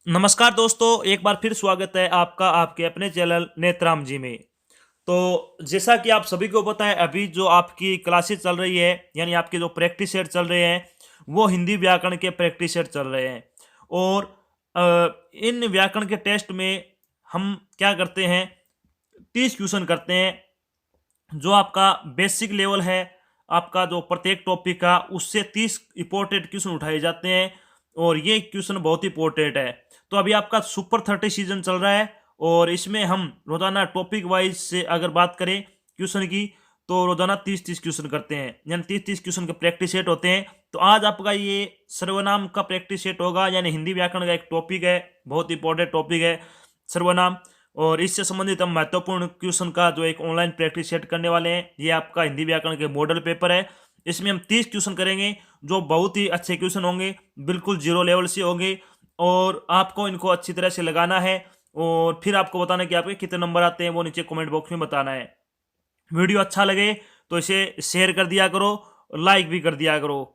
नमस्कार दोस्तों, एक बार फिर स्वागत है आपका आपके अपने चैनल नेत्राम जी में। तो जैसा कि आप सभी को पता है, अभी जो आपकी क्लासेस चल रही है, यानी आपके जो प्रैक्टिस सेट चल रहे हैं, वो हिंदी व्याकरण के प्रैक्टिस सेट चल रहे हैं। और इन व्याकरण के टेस्ट में हम क्या करते हैं, 30 क्वेश्चन करते हैं। जो आपका बेसिक लेवल है, आपका जो प्रत्येक टॉपिक का, उससे 30 इंपॉर्टेंट क्वेश्चन उठाए जाते हैं। और ये क्वेश्चन बहुत इंपॉर्टेंट है। तो अभी आपका सुपर 30 सीजन चल रहा है, और इसमें हम रोजाना टॉपिक वाइज से अगर बात करें क्वेश्चन की, तो रोजाना 30-30 क्वेश्चन करते हैं, यानी 30-30 क्वेश्चन के प्रैक्टिस सेट होते हैं। तो आज आपका ये सर्वनाम का प्रैक्टिस सेट होगा, यानी हिंदी व्याकरण का एक टॉपिक है, बहुत इंपॉर्टेंट टॉपिक है सर्वनाम। और इससे संबंधित हम महत्वपूर्ण क्वेश्चन का जो एक ऑनलाइन प्रैक्टिस सेट करने वाले हैं। ये आपका हिंदी व्याकरण के मॉडल पेपर है। इसमें हम 30 क्वेश्चन करेंगे, जो बहुत ही अच्छे क्वेश्चन होंगे, बिल्कुल जीरो लेवल से होंगे। और आपको इनको अच्छी तरह से लगाना है, और फिर आपको बताना कि आपके कितने नंबर आते हैं, वो नीचे कमेंट बॉक्स में बताना है। वीडियो अच्छा लगे तो इसे शेयर कर दिया करो, लाइक भी कर दिया करो।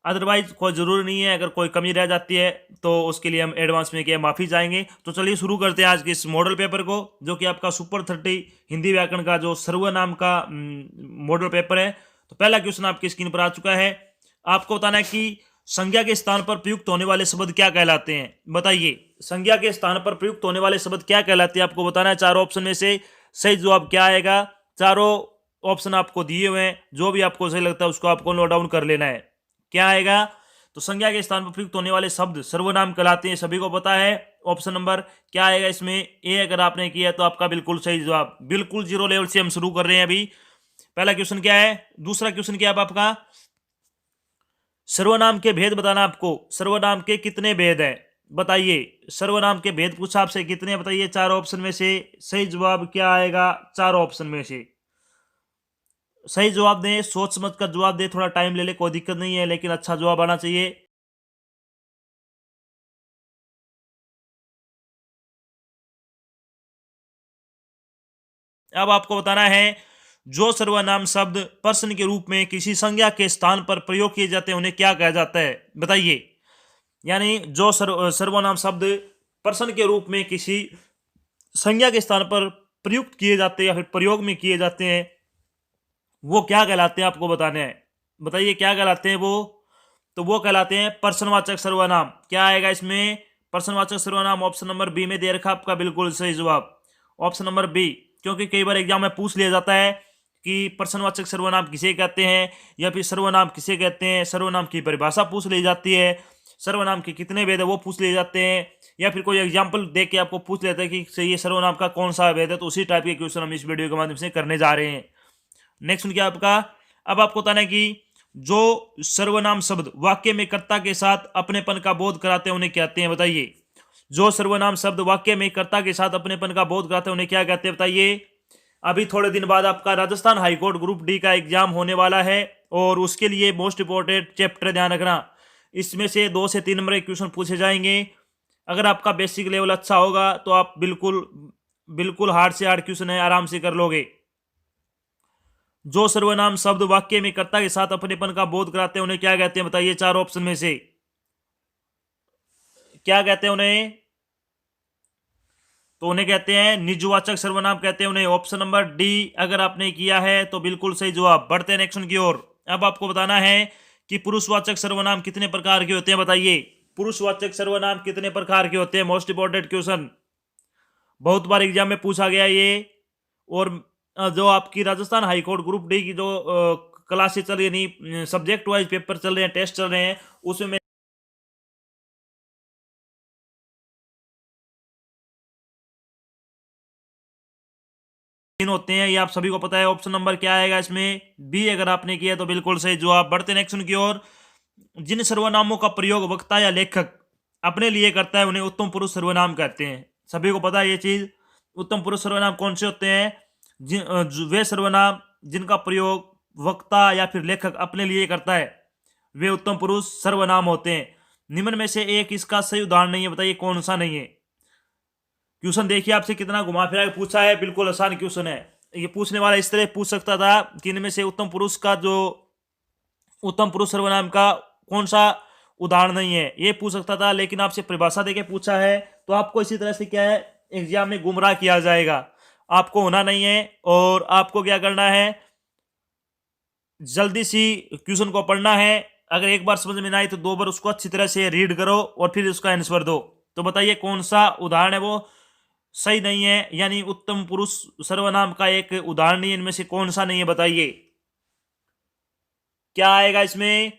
अदरवाइज कोई ज़रूरी नहीं है, अगर कोई कमी रह जाती है तो उसके लिए हम एडवांस में क्या माफ़ी चाहेंगे। तो चलिए शुरू करते हैं आज के इस मॉडल पेपर को, जो कि आपका सुपर 30 हिंदी व्याकरण का जो सर्वनाम का मॉडल पेपर है। तो पहला क्वेश्चन आपकी स्क्रीन पर आ चुका है। आपको बताना है कि संज्ञा के स्थान पर प्रयुक्त होने वाले शब्द क्या कहलाते हैं। बताइए, संज्ञा के स्थान पर प्रयुक्त होने वाले शब्द क्या कहलाते हैं, आपको बताना है। चारों ऑप्शन में से सही जवाब क्या आएगा। चारों ऑप्शन आपको दिए हुए हैं, जो भी आपको सही लगता है उसको आपको नोट डाउन कर लेना है। क्या आएगा, तो संज्ञा के स्थान पर प्रयुक्त होने वाले शब्द सर्वनाम कहलाते हैं, सभी को पता है। ऑप्शन नंबर क्या आएगा इसमें, ए अगर आपने किया तो आपका बिल्कुल सही जवाब। बिल्कुल जीरो लेवल से हम शुरू कर रहे हैं अभी। पहला क्वेश्चन क्या है। दूसरा क्वेश्चन क्या है आपका, सर्वनाम के भेद बताना। आपको सर्वनाम के कितने भेद हैं, बताइए। सर्वनाम के भेद पूछा आपसे, कितने बताइए। चार ऑप्शन में से सही जवाब क्या आएगा, चार ऑप्शन में से सही जवाब दें, सोच समझ कर जवाब दें, थोड़ा टाइम ले ले, कोई दिक्कत नहीं है, लेकिन अच्छा जवाब आना चाहिए। अब आपको बताना है, जो सर्वनाम शब्द पर्सन के रूप में किसी संज्ञा के स्थान पर प्रयोग किए जाते हैं, उन्हें क्या कहा जाता है, बताइए। यानी जो सर्वनाम शब्द पर्सन के रूप में किसी संज्ञा के स्थान पर प्रयुक्त किए जाते हैं या फिर प्रयोग में किए जाते हैं, वो क्या कहलाते हैं, आपको बताने हैं। बताइए क्या कहलाते हैं वो। तो वो कहलाते हैं पर्सनवाचक सर्वनाम। क्या आएगा इसमें, पर्सनवाचक सर्वनाम। ऑप्शन नंबर बी में दे रखा आपका बिल्कुल सही जवाब, ऑप्शन नंबर बी। क्योंकि कई बार एग्जाम में पूछ लिया जाता है कि पर्सनवाचक सर्वनाम किसे कहते हैं, या फिर सर्वनाम किसे कहते हैं, सर्वनाम की परिभाषा पूछ ली जाती है, सर्वनाम के कितने भेद है वो पूछ लिए जाते हैं, या फिर कोई एग्जाम्पल देख के आपको पूछ लेते हैं कि ये सर्वनाम का कौन सा भेद है। तो उसी टाइप के क्वेश्चन हम इस वीडियो के माध्यम से करने जा रहे हैं। नेक्स्ट क्या आपका, अब आपको बताना है कि जो सर्वनाम शब्द वाक्य में कर्ता के साथ अपनेपन का बोध कराते हैं, उन्हें कहते हैं, बताइए। जो सर्वनाम शब्द वाक्य में कर्ता के साथ अपनेपन का बोध कराते हैं, उन्हें क्या कहते हैं, बताइए। अभी थोड़े दिन बाद आपका राजस्थान हाईकोर्ट ग्रुप डी का एग्जाम होने वाला है, और उसके लिए मोस्ट इंपॉर्टेंट चैप्टर ध्यान रखना। इसमें से 2 से 3 नंबर के क्वेश्चन पूछे जाएंगे। अगर आपका बेसिक लेवल अच्छा होगा तो आप बिल्कुल बिल्कुल हार्ड से हार्ड क्वेश्चन है, आराम से कर लोगे। जो सर्वनाम शब्द वाक्य में कर्ता के साथ अपनेपन का बोध कराते हैं, उन्हें क्या कहते हैं, बताइए। चार ऑप्शन में से क्या कहते हैं उन्हें, तो उन्हें कहते हैं निजवाचक सर्वनाम कहते हैं उन्हें। ऑप्शन नंबर डी अगर आपने किया है तो बिल्कुल सही जवाब। बढ़ते हैं नेक्स्ट की ओर। अब आपको बताना है कि पुरुषवाचक सर्वनाम कितने प्रकार के होते हैं, बताइए। पुरुषवाचक सर्वनाम कितने प्रकार के होते हैं, मोस्ट इंपॉर्टेंट क्वेश्चन, बहुत बार एग्जाम में पूछा गया ये। और जो आपकी राजस्थान हाईकोर्ट ग्रुप डी की जो क्लासेस चल रही है, सब्जेक्ट वाइज पेपर चल रहे हैं, टेस्ट चल रहे हैं, उसमें तीन होते हैं, ये आप सभी को पता है। ऑप्शन नंबर क्या आएगा इसमें, बी अगर आपने किया तो बिल्कुल सही जवाब। बढ़ते नेक्स्ट की ओर। जिन सर्वनामों का प्रयोग वक्ता या लेखक अपने लिए करता है, उन्हें उत्तम पुरुष सर्वनाम कहते हैं, सभी को पता है ये चीज। उत्तम पुरुष सर्वनाम कौन से होते हैं, वे सर्वनाम जिनका प्रयोग वक्ता या फिर लेखक अपने लिए करता है, वे उत्तम पुरुष सर्वनाम होते हैं। निम्न में से एक इसका सही उदाहरण नहीं है, बताइए कौन सा नहीं है। क्वेश्चन देखिए आपसे कितना घुमा फिरा के पूछा है, बिल्कुल आसान क्वेश्चन है। ये पूछने वाला इस तरह पूछ सकता था कि इनमें से उत्तम पुरुष सर्वनाम का कौन सा उदाहरण नहीं है, ये पूछ सकता था, लेकिन आपसे परिभाषा देके पूछा है तो आपको इसी तरह से क्या है एग्जाम में गुमराह किया जाएगा। आपको होना नहीं है और आपको क्या करना है, जल्दी सी क्वेश्चन को पढ़ना है। अगर एक बार समझ में ना आए तो 2 बार उसको अच्छी तरह से रीड करो और फिर उसका आंसर दो। तो बताइए कौन सा उदाहरण है वो सही नहीं है, यानी उत्तम पुरुष सर्वनाम का एक उदाहरण नहीं है, इनमें से कौन सा नहीं है बताइए। क्या आएगा इसमें,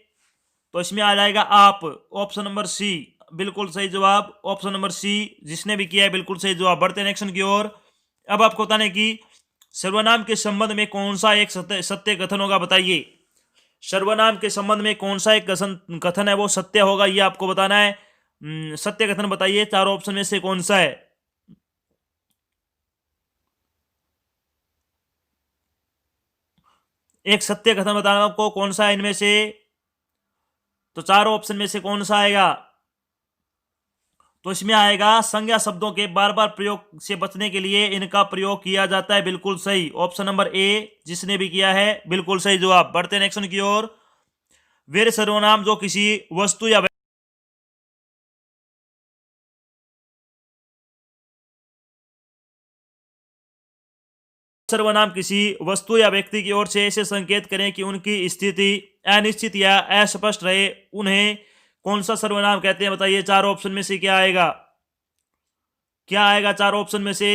तो इसमें आ जाएगा आप, ऑप्शन नंबर सी बिल्कुल सही जवाब, ऑप्शन नंबर सी जिसने भी किया है बिल्कुल सही जवाब। बढ़ते हैं नेक्स्ट की ओर। अब आपको बताने की सर्वनाम के संबंध में कौन सा एक सत्य कथन होगा बताइए। सर्वनाम के संबंध में कौन सा एक कथन है वो सत्य होगा, ये आपको बताना है। सत्य कथन बताइए, चारों ऑप्शन में से कौन सा है। एक सत्य कथन बताना आपको, कौन सा है इनमें से, तो चारों ऑप्शन में से कौन सा आएगा, तो इसमें आएगा संज्ञा शब्दों के बार बार प्रयोग से बचने के लिए इनका प्रयोग किया जाता है, बिल्कुल सही, ऑप्शन नंबर ए जिसने भी किया है बिल्कुल सही जवाब। बढ़ते नेक्स्ट की ओर। वे सर्वनाम जो किसी वस्तु या सर्वनाम किसी वस्तु या व्यक्ति की ओर से ऐसे संकेत करें कि उनकी स्थिति अनिश्चित या अस्पष्ट रहे, उन्हें कौन सा सर्वनाम कहते हैं बताइए। चार ऑप्शन में से क्या आएगा, क्या आएगा चार ऑप्शन में से,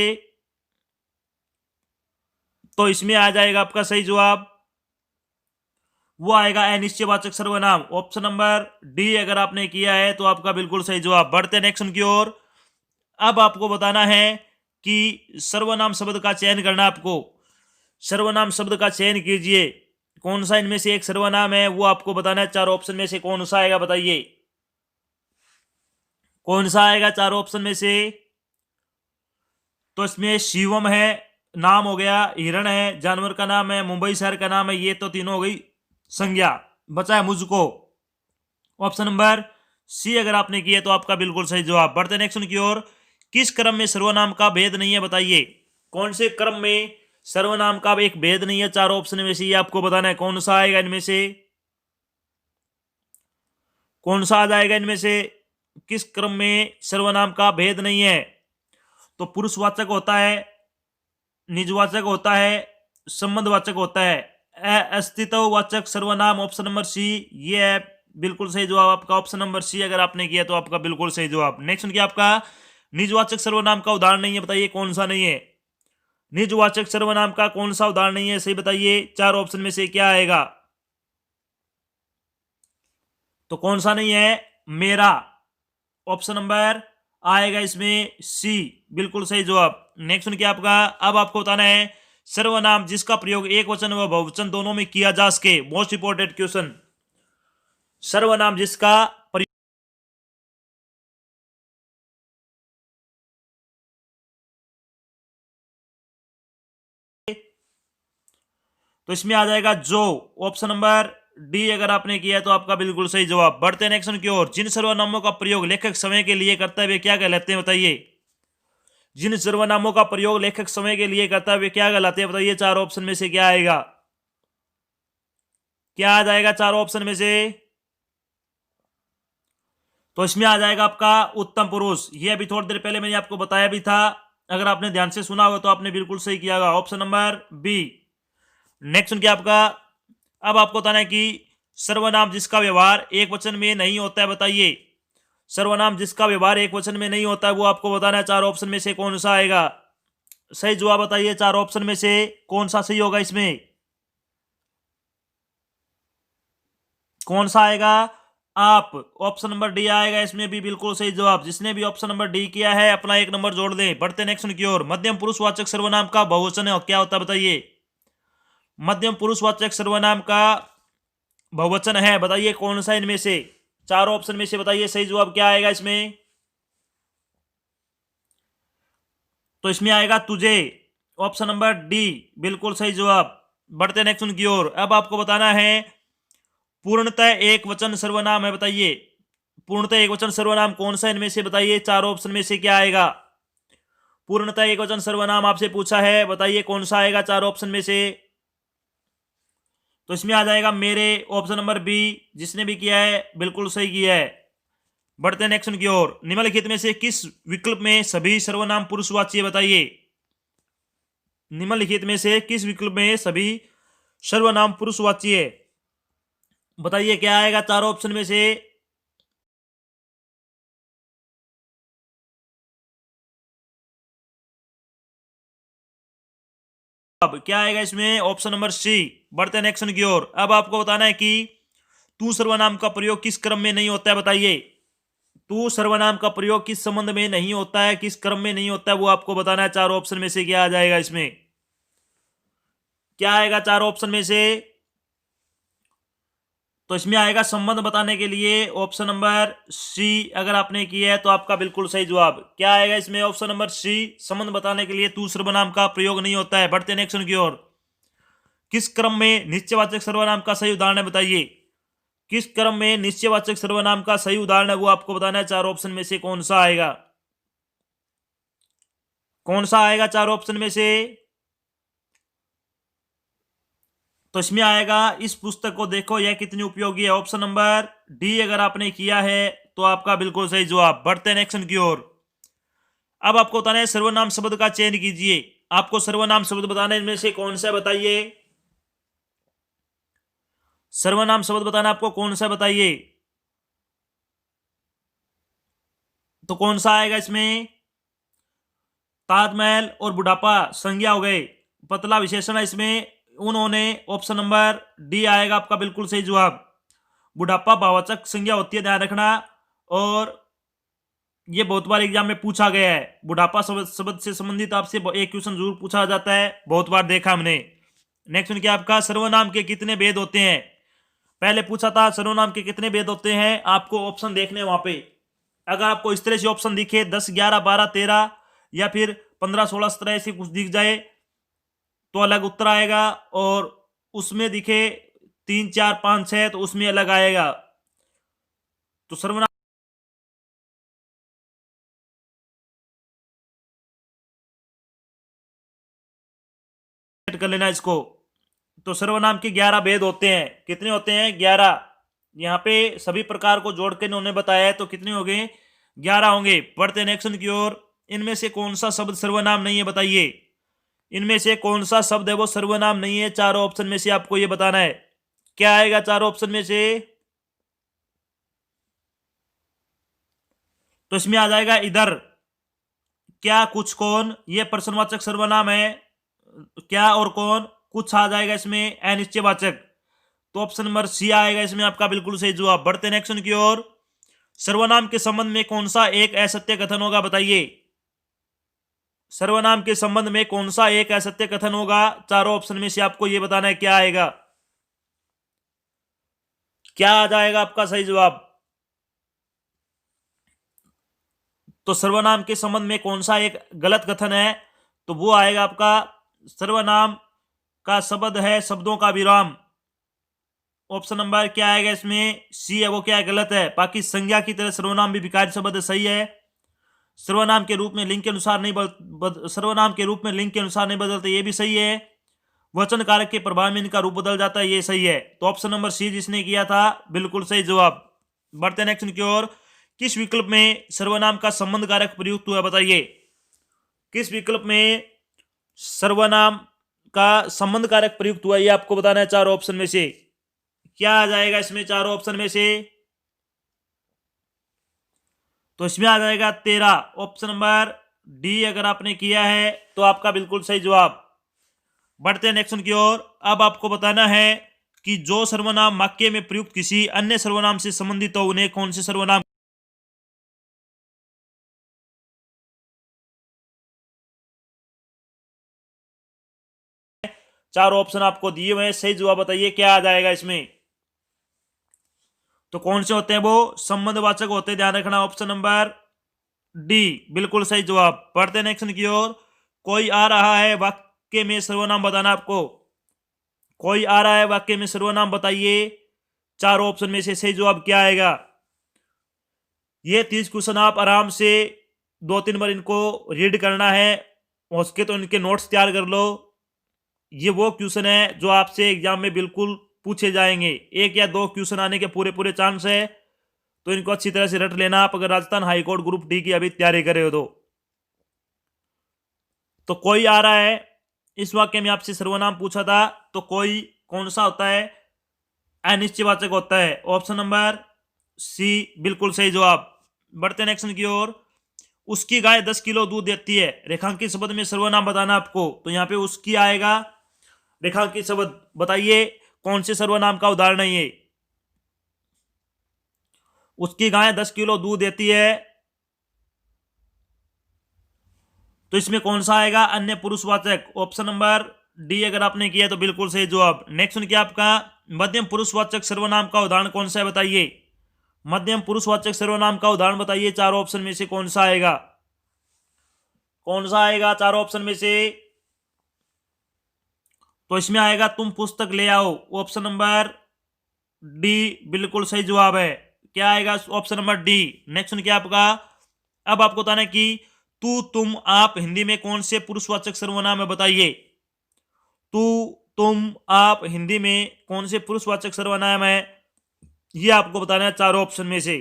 तो इसमें आ जाएगा आपका सही जवाब, वो आएगा अनिश्चयवाचक सर्वनाम, ऑप्शन नंबर डी अगर आपने किया है तो आपका बिल्कुल सही जवाब। बढ़ते नेक्स्ट की ओर। अब आपको बताना है कि सर्वनाम शब्द का चयन करना, आपको सर्वनाम शब्द का चयन कीजिए, कौन सा इनमें से एक सर्वनाम है वो आपको बताना है। चार ऑप्शन में से कौन सा आएगा बताइए, कौन सा आएगा चार ऑप्शन में से, तो इसमें शिवम है, नाम हो गया, हिरण है, जानवर का नाम है, मुंबई शहर का नाम है, ये तो तीनों हो गई संज्ञा, बचा है मुझको, ऑप्शन नंबर सी अगर आपने किया तो आपका बिल्कुल सही जवाब। बढ़ते नेक्स्ट की ओर। किस क्रम में सर्वनाम का भेद नहीं है बताइए, कौन से क्रम में सर्वनाम का एक भेद नहीं है, चार ऑप्शन में से ये आपको बताना है, कौन सा आएगा इनमें से, कौन सा आ जाएगा इनमें से, किस क्रम में सर्वनाम का भेद नहीं है, तो पुरुषवाचक होता है, निजवाचक होता है, संबंधवाचक होता है, अस्तित्ववाचक सर्वनाम, ऑप्शन नंबर सी ये है बिल्कुल सही जवाब आपका, ऑप्शन नंबर सी अगर आपने किया तो आपका बिल्कुल सही जवाब। नेक्स्ट क्या आपका निजवाचक सर्वनाम का उदाहरण नहीं है, बताइए कौन सा नहीं है, निजवाचक सर्वनाम का कौन सा उदाहरण नहीं है, सही बताइए, चार ऑप्शन में से क्या आएगा, तो कौन सा नहीं है, मेरा, ऑप्शन नंबर आएगा इसमें सी बिल्कुल सही जवाब। नेक्स्ट क्या आपका, अब आपको बताना है सर्वनाम जिसका प्रयोग एक वचन व बहुवचन दोनों में किया जा सके, मोस्ट इंपोर्टेंट क्वेश्चन, सर्वनाम जिसका तो इसमें आ जाएगा जो, ऑप्शन नंबर डी अगर आपने किया तो आपका बिल्कुल सही जवाब। बढ़ते हैं नेक्स्ट की ओर। जिन सर्वनामों का प्रयोग लेखक समय के लिए करता है वे क्या कहलाते हैं बताइए, जिन सर्वनामों का प्रयोग लेखक समय के लिए करता है वे क्या कहलाते हैं बताइए, चार ऑप्शन में से क्या आएगा, क्या आ जाएगा चार ऑप्शन में से, तो इसमें आ जाएगा आपका उत्तम पुरुष, ये अभी थोड़ी देर पहले मैंने आपको बताया भी था, अगर आपने ध्यान से सुना हो तो आपने बिल्कुल सही किया होगा, ऑप्शन नंबर बी। नेक्स्ट क्या आपका, अब आपको बताना है कि सर्वनाम जिसका व्यवहार एक वचन में नहीं होता है बताइए, सर्वनाम जिसका व्यवहार एक वचन में नहीं होता है वो आपको बताना है, चार ऑप्शन में से कौन सा आएगा, सही जवाब बताइए, चार ऑप्शन में से कौन सा सही होगा, इसमें कौन सा आएगा, आप, ऑप्शन नंबर डी आएगा इसमें भी बिल्कुल सही जवाब। जिसने भी ऑप्शन नंबर डी किया है अपना एक नंबर जोड़ दें। बढ़ते नेक्स्ट की ओर। मध्यम पुरुषवाचक सर्वनाम का बहुवचन क्या होता है बताइए, मध्यम पुरुषवाचक सर्वनाम का बहुवचन है बताइए कौन सा इनमें से, चारों ऑप्शन में से बताइए सही जवाब क्या आएगा इसमें, तो इसमें आएगा तुझे, ऑप्शन नंबर डी बिल्कुल सही जवाब। बढ़ते नेक्स्ट की ओर। अब आपको बताना है पूर्णतः एक वचन सर्वनाम है बताइए, पूर्णतः एक वचन सर्वनाम कौन सा इनमें से बताइए, चारों ऑप्शन में से क्या आएगा, पूर्णतः एक वचन सर्वनाम आपसे पूछा है बताइए कौन सा आएगा चार ऑप्शन में से, तो इसमें आ जाएगा मेरे, ऑप्शन नंबर बी जिसने भी किया है बिल्कुल सही किया है। बढ़ते हैं नेक्स्ट की ओर। निम्नलिखित में से किस विकल्प में सभी सर्वनाम पुरुषवाची है, बताइए। निम्नलिखित में से किस विकल्प में सभी सर्वनाम पुरुषवाची है, बताइए क्या आएगा चारों ऑप्शन में से। अब क्या आएगा इसमें, ऑप्शन नंबर सी। बढ़ते हैं नेक्स्ट की ओर। अब आपको बताना है कि तू सर्वनाम का प्रयोग किस क्रम में नहीं होता है, बताइए। तू सर्वनाम का प्रयोग किस संबंध में नहीं होता है, किस क्रम में नहीं होता है, वो आपको बताना है। चारों ऑप्शन में से क्या आ जाएगा इसमें, क्या आएगा चारों ऑप्शन में से। तो इसमें आएगा संबंध बताने के लिए ऑप्शन नंबर सी। अगर आपने किया है तो आपका बिल्कुल सही जवाब। क्या आएगा इसमें, ऑप्शन नंबर सी। संबंध बताने के लिए तू सर्वनाम का प्रयोग नहीं होता है। बढ़ते नेक्स्ट की ओर। किस क्रम में निश्चयवाचक सर्वनाम का सही उदाहरण है, बताइए। किस क्रम में निश्चयवाचक सर्वनाम का सही उदाहरण है, वो आपको बताना है। चार ऑप्शन में से कौन सा आएगा, कौन सा आएगा चार ऑप्शन में से। तो इसमें आएगा, इस पुस्तक को देखो यह कितनी उपयोगी है। ऑप्शन नंबर डी अगर आपने किया है तो आपका बिल्कुल सही जवाब। बढ़ते हैं नेक्स्ट की ओर। अब आपको बताना है सर्वनाम शब्द का चयन कीजिए। आपको सर्वनाम शब्द बताने में से कौन सा बताइए। सर्वनाम शब्द बताना आपको कौन सा, बताइए। तो कौन सा आएगा इसमें, ताजमहल और बुढ़ापा संज्ञा हो गए, पतला विशेषण है इसमें उन्होंने। ऑप्शन नंबर डी आएगा आपका बिल्कुल सही जवाब। बुढ़ापा भाववाचक संज्ञा होती है, ध्यान रखना। और ये बहुत बार एग्जाम में पूछा गया है। बुढ़ापा शब्द से संबंधित आपसे एक क्वेश्चन जरूर पूछा जाता है, बहुत बार देखा हमने। नेक्स्ट क्या आपका, सर्वनाम के कितने भेद होते हैं। पहले पूछा था सर्वनाम के कितने भेद होते हैं, आपको ऑप्शन देखने वहां पे। अगर आपको इस तरह से ऑप्शन दिखे 10, 11, 12, 13 या फिर 15, 16 इस तरह से कुछ दिख जाए तो अलग उत्तर आएगा। और उसमें दिखे 3, 4, 5, 6 तो उसमें अलग आएगा। तो सर्वनाम कर लेना इसको। तो सर्वनाम के 11 भेद होते हैं। कितने होते हैं, 11। यहाँ पे सभी प्रकार को जोड़ के इन्होंने बताया है, तो कितने हो गए, 11 होंगे। पढ़ते हैं नेक्स्ट की ओर। इनमें से कौन सा शब्द सर्वनाम नहीं है, बताइए। इनमें से कौन सा शब्द है वो सर्वनाम नहीं है, चारों ऑप्शन में से आपको ये बताना है। क्या आएगा चारों ऑप्शन में से। तो इसमें आ जाएगा इधर, क्या, कुछ, कौन, ये प्रश्नवाचक सर्वनाम है। क्या और कौन, कुछ आ जाएगा इसमें अनिश्चयवाचक। तो ऑप्शन नंबर सी आएगा इसमें आपका बिल्कुल सही जवाब। बढ़ते नेक्स्ट की ओर। सर्वनाम के संबंध में कौन सा एक असत्य कथन होगा, बताइए। सर्वनाम के संबंध में कौन सा एक असत्य कथन होगा, चारों ऑप्शन में से आपको यह बताना है। क्या आएगा, क्या आ जाएगा आपका सही जवाब। तो सर्वनाम के संबंध में कौन सा एक गलत कथन है, तो वो आएगा आपका, सर्वनाम का शब्द है शब्दों का विराम। ऑप्शन नंबर क्या आएगा इसमें, सी है, वो क्या है, गलत है। बाकी संज्ञा की तरह सर्वनाम भी विकारी शब्द सही है। सर्वनाम के रूप में लिंग के अनुसार नहीं सर्वनाम के रूप में लिंग के अनुसार नहीं बदलते, ये भी सही है। वचन कारक के प्रभाव में इनका रूप बदल जाता है, ये सही है। तो ऑप्शन नंबर सी जिसने किया था बिल्कुल सही जवाब। बढ़ते नेक्स्ट की ओर। किस विकल्प में सर्वनाम का संबंध कारक प्रयुक्त हुआ, बताइए। किस विकल्प में सर्वनाम का संबंध कारक प्रयुक्त हुआ, ये आपको बताना है। चारों ऑप्शन में से क्या आ जाएगा इसमें, चारों ऑप्शन में से। तो इसमें आ जाएगा 13। ऑप्शन नंबर डी अगर आपने किया है तो आपका बिल्कुल सही जवाब। बढ़ते हैं नेक्स्ट की ओर। अब आपको बताना है कि जो सर्वनाम वाक्य में प्रयुक्त किसी अन्य सर्वनाम से संबंधित हो उन्हें कौन से सर्वनाम। चार ऑप्शन आपको दिए हुए हैं, सही जवाब बताइए क्या आ जाएगा इसमें। तो कौन से होते हैं वो, संबंधवाचक होते हैं, ध्यान रखना। ऑप्शन नंबर डी बिल्कुल सही जवाब। पढ़ते हैं नेक्स्ट की ओर। कोई आ रहा है वाक्य में सर्वनाम बताना आपको। कोई आ रहा है वाक्य में सर्वनाम बताइए। चारों ऑप्शन में से सही जवाब क्या आएगा। ये 30 क्वेश्चन आप आराम से 2-3 बार इनको रीड करना है, हो सके तो इनके नोट्स तैयार कर लो। ये वो क्वेश्चन है जो आपसे एग्जाम में बिल्कुल पूछे जाएंगे। 1 या 2 क्वेश्चन आने के पूरे पूरे चांस है। तो इनको अच्छी तरह से रट लेना आप, अगर राजस्थान हाईकोर्ट ग्रुप डी की अभी तैयारी कर रहे हो तो कोई आ रहा है, इस वाक्य में आपसे सर्वनाम पूछा था, तो कोई कौन सा होता है? अनिश्चयवाचक होता है। ऑप्शन नंबर सी बिल्कुल सही जवाब। बढ़ते हैं नेक्स्ट की ओर। उसकी गाय 10 किलो दूध देती है, रेखांकित शब्द में सर्वनाम बताना आपको, तो यहाँ पे उसकी आएगा। रेखांकित शब्द बताइए कौन से सर्वनाम का उदाहरण है ये? उसकी गाय 10 किलो दूध देती है, तो इसमें कौन सा आएगा? अन्य पुरुषवाचक। ऑप्शन नंबर डी अगर आपने किया तो बिल्कुल सही जवाब। नेक्स्ट क्या आपका? मध्यम पुरुषवाचक सर्वनाम का उदाहरण कौन सा है बताइए? मध्यम पुरुषवाचक सर्वनाम का उदाहरण बताइए, चारों ऑप्शन में से कौन सा आएगा? कौन सा आएगा चारों ऑप्शन में से? तो इसमें आएगा तुम पुस्तक ले आओ। ऑप्शन नंबर डी बिल्कुल सही जवाब है। क्या आएगा? Option number D. नेक्स्ट क्या आपका? अब आपको बताना है कि तू, तुम, आप हिंदी में कौन से पुरुषवाचक सर्वनाम है बताइए? तू, तुम, आप हिंदी में कौन से पुरुषवाचक सर्वनाम है, ये आपको बताना है चारों ऑप्शन में से।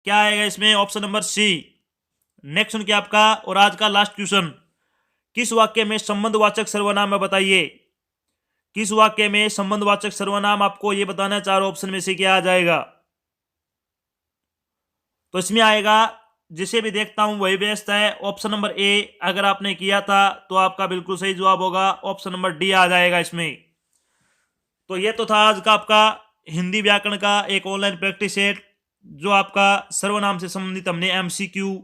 क्या आएगा इसमें? Option number C. नेक्स्ट क्या आपका? और आज का लास्ट क्वेश्चन, किस वाक्य में संबंधवाचक सर्वनाम है बताइए? किस वाक्य में संबंधवाचक सर्वनाम, आपको ये बताना है चारों ऑप्शन में से क्या आ जाएगा? तो इसमें आएगा जिसे भी देखता हूं वही व्यस्त है। ऑप्शन नंबर ए अगर आपने किया था तो आपका बिल्कुल सही जवाब होगा। ऑप्शन नंबर डी आ जाएगा इसमें। तो ये तो था आज का आपका हिंदी व्याकरण का एक ऑनलाइन प्रैक्टिस सेट, जो आपका सर्वनाम से संबंधित हमने एमसीक्यू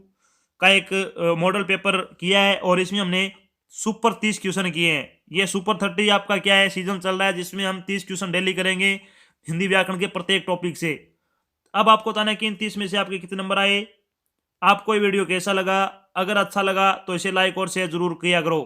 का एक मॉडल पेपर किया है, और इसमें हमने सुपर 30 क्वेश्चन किए हैं। ये सुपर 30 आपका क्या है, सीजन चल रहा है, जिसमें हम 30 क्वेश्चन डेली करेंगे हिंदी व्याकरण के प्रत्येक टॉपिक से। अब आपको बताना है कि इन 30 में से आपके कितने नंबर आए। आपको ये वीडियो कैसा लगा? अगर अच्छा लगा तो इसे लाइक और शेयर जरूर किया करो।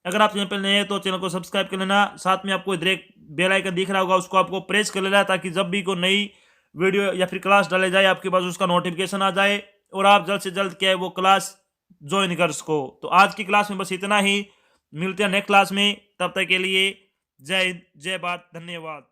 अगर आप चैनल पर नए हैं तो चैनल को सब्सक्राइब कर लेना। साथ में आपको इधर एक बेल आइकन दिख रहा होगा, उसको आपको प्रेस कर लेना, ताकि जब भी कोई नई वीडियो या फिर क्लास डाले जाए आपके पास उसका नोटिफिकेशन आ जाए और आप जल्द से जल्द क्या है वो क्लास ज्वाइन कर सको। तो आज की क्लास में बस इतना ही। मिलते हैं नेक्स्ट क्लास में, तब तक के लिए जय हिंद, जय भारत, धन्यवाद।